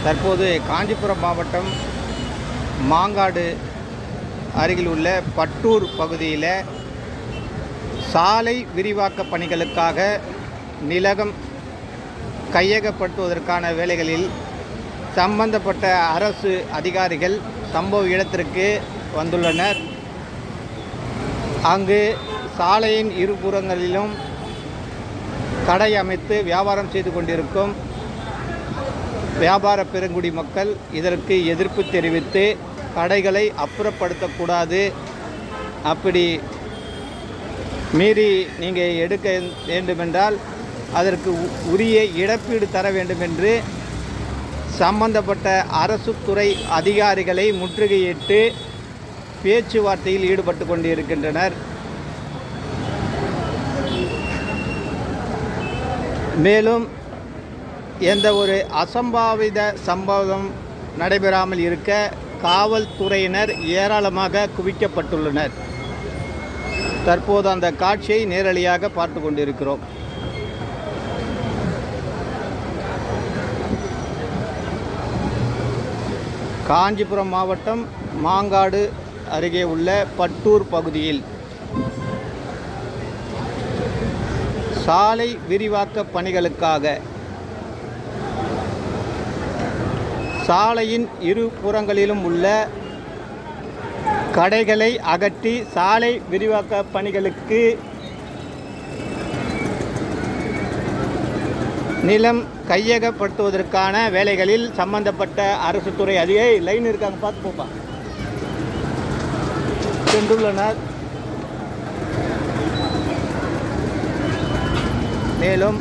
தற்போது காஞ்சிபுரம் மாவட்டம் மாங்காடு அருகில் உள்ள பட்டூர் பகுதியில் சாலை விரிவாக்க பணிகளுக்காக நிலம் கையகப்படுத்துவதற்கான வேலைகளில் சம்பந்தப்பட்ட அரசு அதிகாரிகள் சம்பவ இடத்திற்கு வந்துள்ளனர். அங்கு சாலையின் இருபுறங்களிலும் கடை அமைத்து வியாபாரம் செய்து கொண்டிருக்கும் வியாபார பெருங்குடி மக்கள் இதற்கு எதிர்ப்பு தெரிவித்து கடைகளை அப்புறப்படுத்தக்கூடாது, அப்படி மீறி நீங்கள் எடுக்க வேண்டுமென்றால் அதற்கு உரிய இழப்பீடு தர வேண்டும் என்று சம்பந்தப்பட்ட அரசு துறை அதிகாரிகளை முற்றுகையிட்டு பேச்சுவார்த்தையில் ஈடுபட்டு கொண்டிருக்கின்றனர். மேலும் எந்த ஒரு அசம்பாவித சம்பவம் நடைபெறாமல் இருக்க காவல்துறையினர் ஏராளமாக குவிக்கப்பட்டுள்ளனர். தற்போது அந்த காட்சியை நேரடியாக பார்த்து கொண்டிருக்கிறோம். காஞ்சிபுரம் மாவட்டம் மாங்காடு அருகே உள்ள பட்டூர் பகுதியில் சாலை விரிவாக்க பணிகளுக்காக சாலையின் இரு புறங்களிலும் உள்ள கடைகளை அகற்றி சாலை விரிவாக்க பணிகளுக்கு நிலம் கையகப்படுத்துவதற்கான வேலைகளில் சம்பந்தப்பட்ட அரசு துறை அதிகாரி லைன் இருக்காங்க, பார்த்து போப்பா, சென்றுள்ளனர். மேலும்